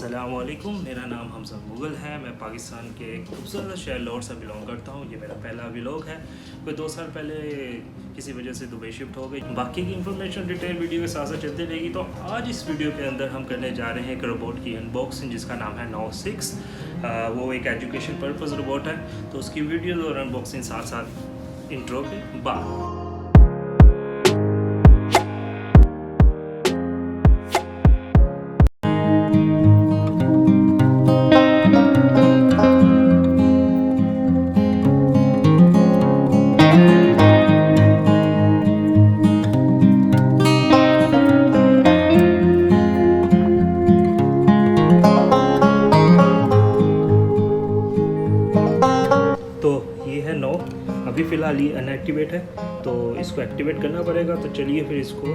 अस्सलामुअलैकुम, मेरा नाम हमजा मुग़ल है। मैं पाकिस्तान के एक खूबसूरत शहर लाहौर से बिलोंग करता हूँ। ये मेरा पहला व्लॉग है। कोई 2 साल पहले किसी वजह से दुबई शिफ्ट हो गई। बाकी की इंफॉर्मेशन डिटेल वीडियो के साथ साथ चलती रहेगी। तो आज इस वीडियो के अंदर हम करने जा रहे हैं एक रोबोट की अनबॉक्सिंग जिसका नाम है नो 6। वो एक एजुकेशन पर्पज़ रोबोट है। तो उसकी वीडियो और अनबॉक्सिंग साथ साथ इंट्रो के बाद। तो ये है 9, अभी फ़िलहाल ये अनएक्टिवेट है, तो इसको एक्टिवेट करना पड़ेगा। तो चलिए फिर इसको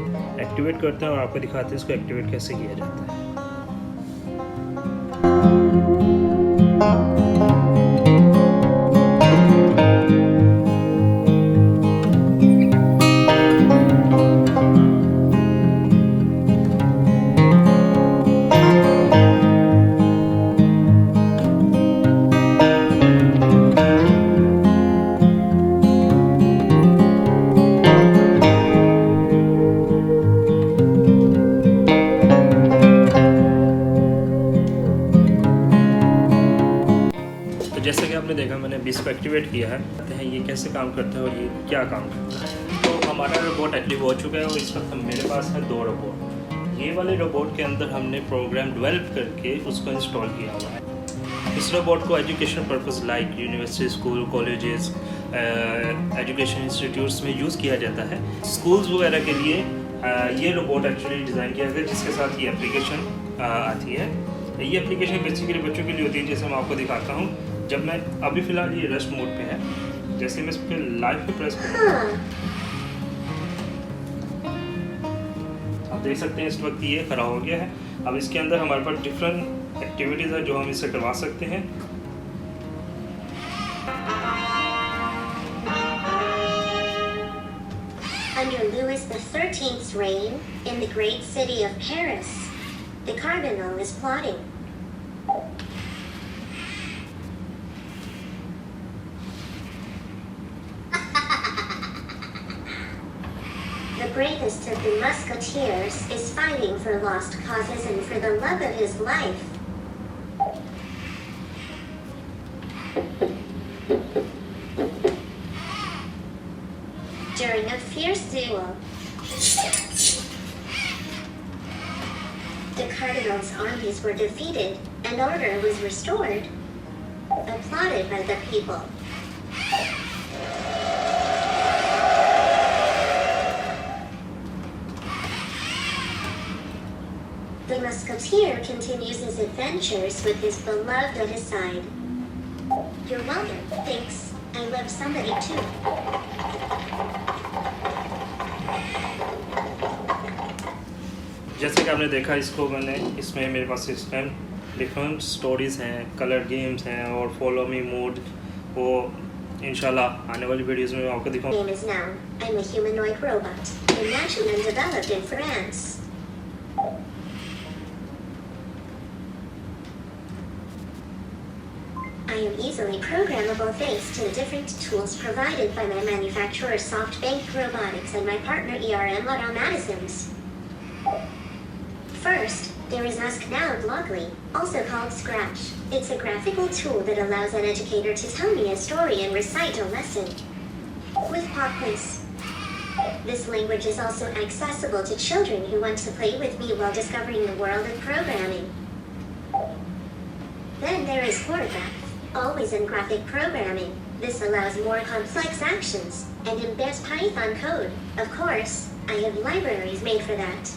एक्टिवेट करते हैं और आपको दिखाते हैं इसको एक्टिवेट कैसे किया जाता है। जैसे कि आपने देखा मैंने अभी इसको एक्टिवेट किया है। कहते हैं ये कैसे काम करता है और ये क्या काम करता है। तो हमारा रोबोट एक्टिव हो चुका है और इस वक्त मेरे पास है 2 रोबोट। ये वाले रोबोट के अंदर हमने प्रोग्राम डेवलप करके उसको इंस्टॉल किया हुआ है। इस रोबोट को education purpose like university, school, colleges, education institutes में यूज़ किया जाता है। स्कूल्स वगैरह के लिए ये रोबोट एक्चुअली डिज़ाइन किया गया जिसके साथ ये एप्लीकेशन आती है। ये एप्लीकेशन बेसिकली बच्चों के लिए होती है। जैसे मैं आपको दिखाता हूँ, जब मैं अभी फ़िलहाल ये रेस्ट मोड पे है, जैसे मैं इस पर लाइव पे प्रेस करूँ आप देख सकते हैं इस वक्त ये खड़ा हो गया है। अब इसके अंदर हमारे पास डिफरेंट एक्टिविटीज़ है जो हम इससे करवा सकते हैं। Under Louis XIII's reign, in the great city of Paris, the cardinal is plotting. The bravest of the musketeers is fighting for lost causes and for the love of his life. During a fierce duel, the cardinal's armies were defeated and order was restored, applauded by the people. The musketeer continues his adventures with his beloved at his side. You're welcome. Thanks. I love somebody too. जैसे कि आपने देखा इसको मैंने इसमें मेरे पास इस time different stories हैं, कलर गेम्स हैं और फॉलो मी मोड, वो इंशाल्लाह आने वाली वीडियोस में आपको दिखाऊंगा। My name is Now. I'm a humanoid robot, imagined and developed in France. I am easily programmable thanks to the different tools provided by my manufacturer SoftBank Robotics and my partner ERM Automatisms. First, there is Ask Now Bloggly, also called Scratch. It's a graphical tool that allows an educator to tell me a story and recite a lesson with pop quiz. This language is also accessible to children who want to play with me while discovering the world of programming. Then there is Choreograph, always in graphic programming. This allows more complex actions and embeds Python code. Of course, I have libraries made for that.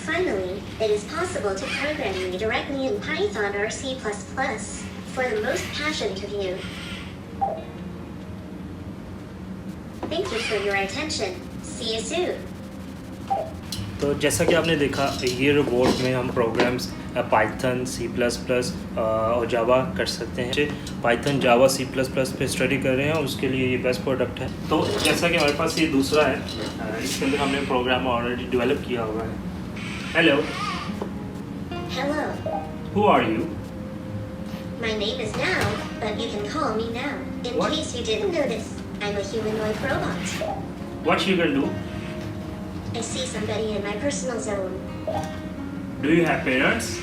Finally, it is possible to program me directly in Python or C++ for the most passionate of you. Thank you for your attention. See you soon. तो जैसा कि आपने देखा ये robot में हम programmes Python, C++ और जावा कर सकते हैं। पाइथन, जावा, C++ पे स्टडी कर रहे हैं, उसके लिए ये बेस्ट प्रोडक्ट है। तो जैसा कि हमारे पास ये दूसरा है, इसके अंदर हमने प्रोग्राम ऑलरेडी डेवलप किया हुआ है। Hello Hello. Who are you? My name is Now, but you can call me Now. In What? case you didn't notice, I'm a humanoid robot. What you gonna do? I see somebody in my personal zone. Do you have parents?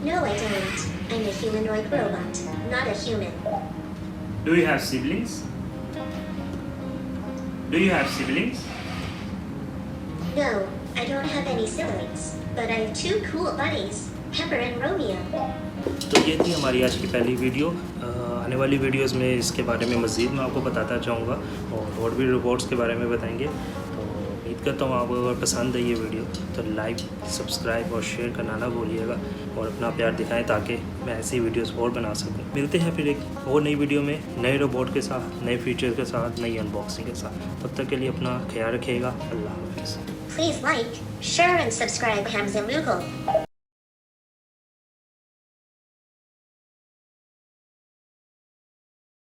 No, I don't. I'm a humanoid robot, not a human. Do you have siblings? Do you have siblings? No, I don't have any siblings, but I have two cool buddies, Pepper and Romeo. तो ये थी हमारी आज की पहली video. आने वाली videos में इसके बारे में मज़ीद मैं आपको बताता जाऊँगा और भी रोबोट्स के बारे में बताएंगे। तो उम्मीद करता हूँ आपको अगर पसंद है ये वीडियो तो लाइक, सब्सक्राइब और शेयर करना ना भूलिएगा और अपना प्यार दिखाएं ताकि मैं ऐसी वीडियोस और बना सकूँ। मिलते हैं फिर एक और नई वीडियो में नए रोबोट के साथ, नए फीचर्स के साथ, नई अनबॉक्सिंग के साथ। तब तक के लिए अपना ख्याल रखिएगा। अल्लाह हाफ़िज़। Please like, share, and subscribe Hamza Mughal.